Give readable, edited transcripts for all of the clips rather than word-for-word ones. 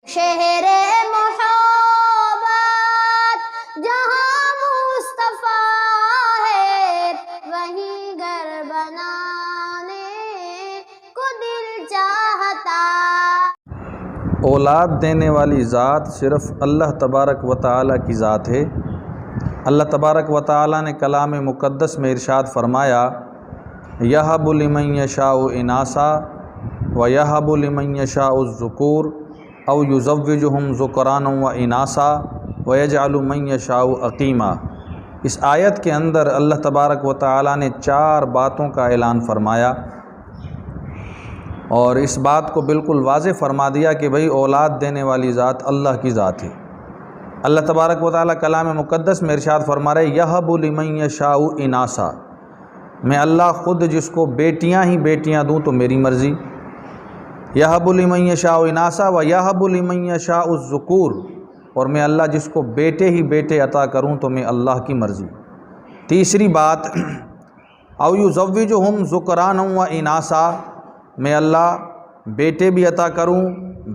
شہر محبت جہاں مصطفیٰ ہے، وہیں گھر بنانے کو دل چاہتا۔ اولاد دینے والی ذات صرف اللہ تبارک و تعالیٰ کی ذات ہے۔ اللہ تبارک و تعالیٰ نے کلام مقدس میں ارشاد فرمایا، یَہَبُ لِمَن یَشَاءُ اِنَاثًا وَیَہَبُ لِمَن یَشَاءُ الذُّکُورَ اَوْ یُزَوِّجُہُم ذُکرانًا وَإِنَاثًا وَیَجْعَلُ مَن یَشَاءُ عَقِیمًا۔ اس آیت کے اندر اللہ تبارک و تعالیٰ نے 4 باتوں کا اعلان فرمایا، اور اس بات کو بالکل واضح فرما دیا کہ بھئی اولاد دینے والی ذات اللہ کی ذات ہے۔ اللہ تبارک و تعالیٰ کلام مقدس میں ارشاد فرما رہے، یَہَبُ لِمَن یَشَاءُ اِنَاثًا، میں اللہ خود جس کو بیٹیاں ہی بیٹیاں دوں تو میری مرضی۔ یَہَبُ لِمَن یَشَاءُ اِنَاثًا وَیَہَبُ لِمَن یَشَاءُ الذُّکُورَ، اور میں اللہ جس کو بیٹے ہی بیٹے عطا کروں تو میں اللہ کی مرضی۔ تیسری بات، اَوْ یُزَوِّجُہُم ذُکرانًا وَإِنَاثًا، میں اللہ بیٹے بھی عطا کروں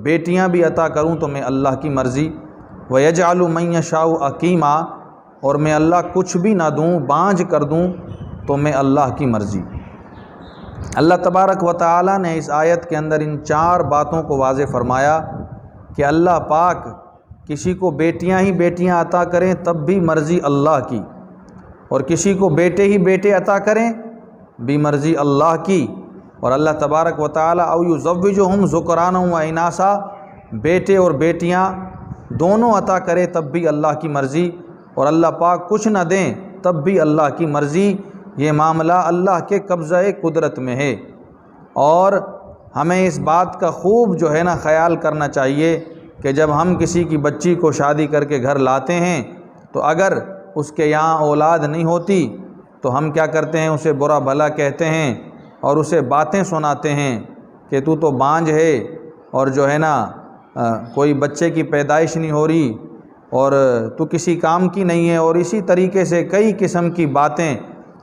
بیٹیاں بھی عطا کروں تو میں اللہ کی مرضی۔ وَيَجْعَلُ مَن یَشَاءُ عَقِیمًا، اور میں اللہ کچھ بھی نہ دوں بانجھ کر دوں تو میں اللہ کی مرضی۔ اللہ تبارک و تعالیٰ نے اس آیت کے اندر ان 4 باتوں کو واضح فرمایا کہ اللہ پاک کسی کو بیٹیاں ہی بیٹیاں عطا کریں تب بھی مرضی اللہ کی، اور کسی کو بیٹے ہی بیٹے عطا کریں بھی مرضی اللہ کی۔ اور اللہ تبارک و تعالیٰ او یزوجہم ذکرانا و اناثا، بیٹے اور بیٹیاں دونوں عطا کرے تب بھی اللہ کی مرضی، اور اللہ پاک کچھ نہ دیں تب بھی اللہ کی مرضی۔ یہ معاملہ اللہ کے قبضہ قدرت میں ہے، اور ہمیں اس بات کا خوب جو ہے نا خیال کرنا چاہیے کہ جب ہم کسی کی بچی کو شادی کر کے گھر لاتے ہیں تو اگر اس کے یہاں اولاد نہیں ہوتی تو ہم کیا کرتے ہیں، اسے برا بھلا کہتے ہیں اور اسے باتیں سناتے ہیں کہ تو بانجھ ہے، اور جو ہے نا کوئی بچے کی پیدائش نہیں ہو رہی، اور تو کسی کام کی نہیں ہے، اور اسی طریقے سے کئی قسم کی باتیں،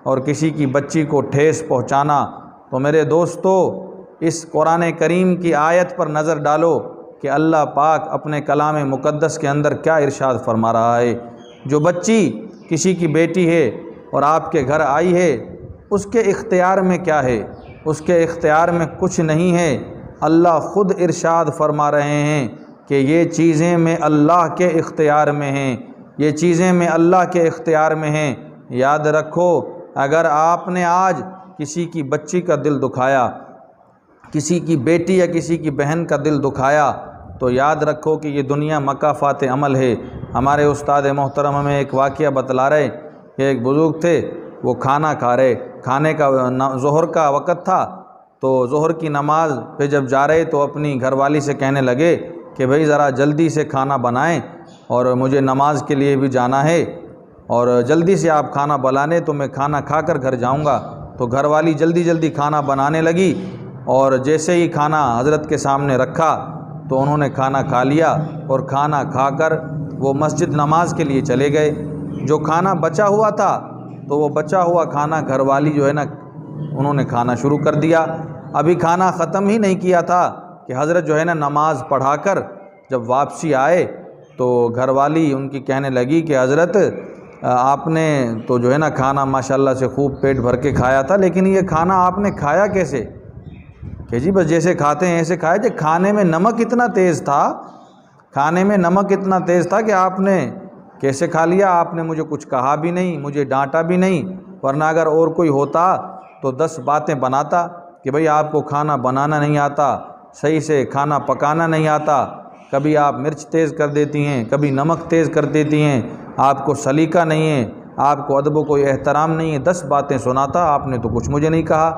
اور کسی کی بچی کو ٹھیس پہنچانا۔ تو میرے دوستو، اس قرآن کریم کی آیت پر نظر ڈالو کہ اللہ پاک اپنے کلام مقدس کے اندر کیا ارشاد فرما رہا ہے۔ جو بچی کسی کی بیٹی ہے اور آپ کے گھر آئی ہے، اس کے اختیار میں کیا ہے؟ اس کے اختیار میں کچھ نہیں ہے۔ اللہ خود ارشاد فرما رہے ہیں کہ یہ چیزیں میں اللہ کے اختیار میں ہیں، یہ چیزیں میں اللہ کے اختیار میں ہیں۔ یاد رکھو، اگر آپ نے آج کسی کی بچی کا دل دکھایا، کسی کی بیٹی یا کسی کی بہن کا دل دکھایا، تو یاد رکھو کہ یہ دنیا مکافات عمل ہے۔ ہمارے استاد محترم ہمیں ایک واقعہ بتلا رہے کہ ایک بزرگ تھے، وہ کھانا کھا رہے، کھانے کا ظہر کا وقت تھا، تو ظہر کی نماز پہ جب جا رہے تو اپنی گھر والی سے کہنے لگے کہ بھئی ذرا جلدی سے کھانا بنائیں، اور مجھے نماز کے لیے بھی جانا ہے، اور جلدی سے آپ کھانا بنانے تو میں کھانا کھا کر گھر جاؤں گا۔ تو گھر والی جلدی جلدی کھانا بنانے لگی، اور جیسے ہی کھانا حضرت کے سامنے رکھا تو انہوں نے کھانا کھا لیا، اور کھانا کھا کر وہ مسجد نماز کے لیے چلے گئے۔ جو کھانا بچا ہوا تھا تو وہ بچا ہوا کھانا گھر والی جو ہے نا انہوں نے کھانا شروع کر دیا۔ ابھی کھانا ختم ہی نہیں کیا تھا کہ حضرت جو ہے نا نماز پڑھا کر جب واپسی آئے تو گھر والی ان کی کہنے لگی کہ حضرت آپ نے تو جو ہے نا کھانا ماشاءاللہ سے خوب پیٹ بھر کے کھایا تھا، لیکن یہ کھانا آپ نے کھایا کیسے؟ کہ جی بس جیسے کھاتے ہیں ایسے کھایا۔ جی کھانے میں نمک اتنا تیز تھا، کھانے میں نمک اتنا تیز تھا کہ آپ نے کیسے کھا لیا؟ آپ نے مجھے کچھ کہا بھی نہیں، مجھے ڈانٹا بھی نہیں، ورنہ اگر اور کوئی ہوتا تو 10 باتیں بناتا کہ بھئی آپ کو کھانا بنانا نہیں آتا، صحیح سے کھانا پکانا نہیں آتا، کبھی آپ مرچ تیز کر دیتی ہیں، کبھی نمک تیز کر دیتی ہیں، آپ کو سلیقہ نہیں ہے، آپ کو ادب و کوئی احترام نہیں ہے، 10 باتیں سناتا، آپ نے تو کچھ مجھے نہیں کہا۔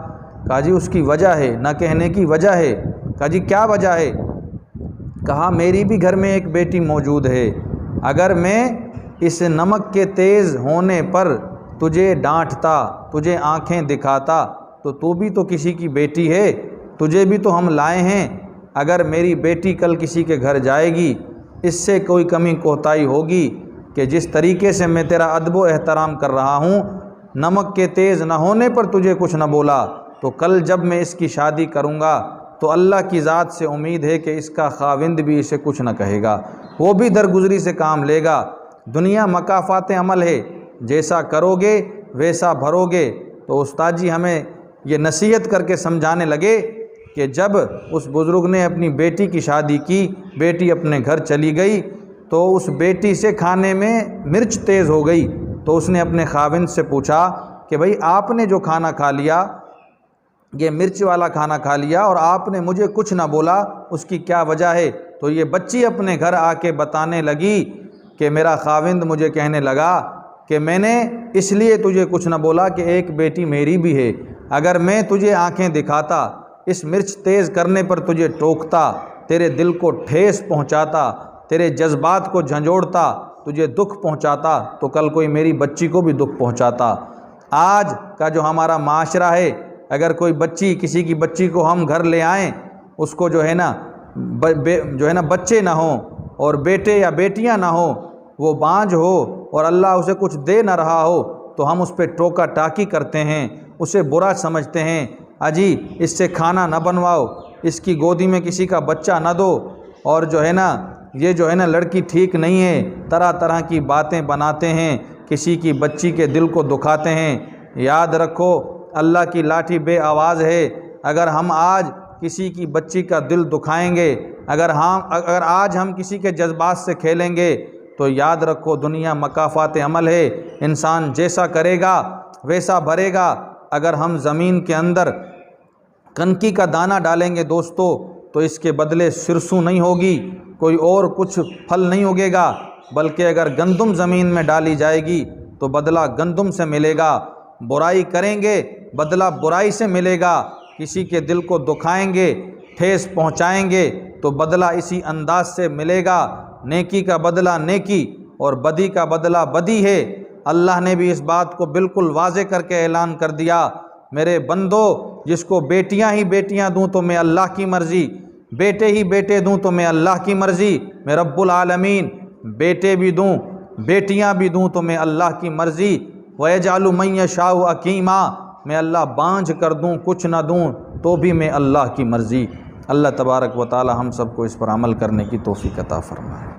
کہا جی اس کی وجہ ہے، نہ کہنے کی وجہ ہے۔ کہا جی کیا وجہ ہے؟ کہا میری بھی گھر میں ایک بیٹی موجود ہے، اگر میں اس نمک کے تیز ہونے پر تجھے ڈانٹتا، تجھے آنکھیں دکھاتا تو بھی تو کسی کی بیٹی ہے، تجھے بھی تو ہم لائے ہیں۔ اگر میری بیٹی کل کسی کے گھر جائے گی، اس سے کوئی کمی کوتاہی ہوگی کہ جس طریقے سے میں تیرا ادب و احترام کر رہا ہوں، نمک کے تیز نہ ہونے پر تجھے کچھ نہ بولا، تو کل جب میں اس کی شادی کروں گا تو اللہ کی ذات سے امید ہے کہ اس کا خاوند بھی اسے کچھ نہ کہے گا، وہ بھی درگزری سے کام لے گا۔ دنیا مکافات عمل ہے، جیسا کرو گے ویسا بھرو گے۔ تو استاد جی ہمیں یہ نصیحت کر کے سمجھانے لگے کہ جب اس بزرگ نے اپنی بیٹی کی شادی کی، بیٹی اپنے گھر چلی گئی تو اس بیٹی سے کھانے میں مرچ تیز ہو گئی، تو اس نے اپنے خاوند سے پوچھا کہ بھئی آپ نے جو کھانا کھا لیا، یہ مرچ والا کھانا کھا لیا اور آپ نے مجھے کچھ نہ بولا، اس کی کیا وجہ ہے؟ تو یہ بچی اپنے گھر آ کے بتانے لگی کہ میرا خاوند مجھے کہنے لگا کہ میں نے اس لیے تجھے کچھ نہ بولا کہ ایک بیٹی میری بھی ہے، اگر میں تجھے آنکھیں دکھاتا، اس مرچ تیز کرنے پر تجھے ٹوکتا، تیرے دل کو ٹھیس پہنچاتا، تیرے جذبات کو جھنجھوڑتا، تجھے دکھ پہنچاتا، تو کل کوئی میری بچی کو بھی دکھ پہنچاتا۔ آج کا جو ہمارا معاشرہ ہے، اگر کوئی بچی، کسی کی بچی کو ہم گھر لے آئیں، اس کو جو ہے نا بچے نہ ہوں اور بیٹے یا بیٹیاں نہ ہوں، وہ بانجھ ہو اور اللہ اسے کچھ دے نہ رہا ہو، تو ہم اس پہ ٹوکا ٹاکی کرتے ہیں، اسے برا سمجھتے ہیں، اجی اس سے کھانا نہ بنواؤ، اس کی گودی میں کسی کا بچہ نہ دو، اور یہ لڑکی ٹھیک نہیں ہے، طرح طرح کی باتیں بناتے ہیں، کسی کی بچی کے دل کو دکھاتے ہیں۔ یاد رکھو اللہ کی لاٹھی بے آواز ہے، اگر ہم آج کسی کی بچی کا دل دکھائیں گے، اگر آج ہم کسی کے جذبات سے کھیلیں گے، تو یاد رکھو دنیا مکافات عمل ہے، انسان جیسا کرے گا ویسا بھرے گا۔ اگر ہم زمین کے اندر کنکی کا دانہ ڈالیں گے دوستو، تو اس کے بدلے سرسوں نہیں ہوگی، کوئی اور کچھ پھل نہیں اگے گا، بلکہ اگر گندم زمین میں ڈالی جائے گی تو بدلہ گندم سے ملے گا۔ برائی کریں گے بدلہ برائی سے ملے گا، کسی کے دل کو دکھائیں گے، ٹھیس پہنچائیں گے تو بدلہ اسی انداز سے ملے گا۔ نیکی کا بدلہ نیکی اور بدی کا بدلہ بدی ہے۔ اللہ نے بھی اس بات کو بالکل واضح کر کے اعلان کر دیا، میرے بندو، جس کو بیٹیاں ہی بیٹیاں دوں تو میں اللہ کی مرضی، بیٹے ہی بیٹے دوں تو میں اللہ کی مرضی، میں رب العالمین بیٹے بھی دوں بیٹیاں بھی دوں تو میں اللہ کی مرضی۔ وَيَجْعَلُ مَن يَشَاءُ عَقِيمًا، میں اللہ بانجھ کر دوں کچھ نہ دوں تو بھی میں اللہ کی مرضی۔ اللہ تبارک و تعالی ہم سب کو اس پر عمل کرنے کی توفیق عطا فرمائے۔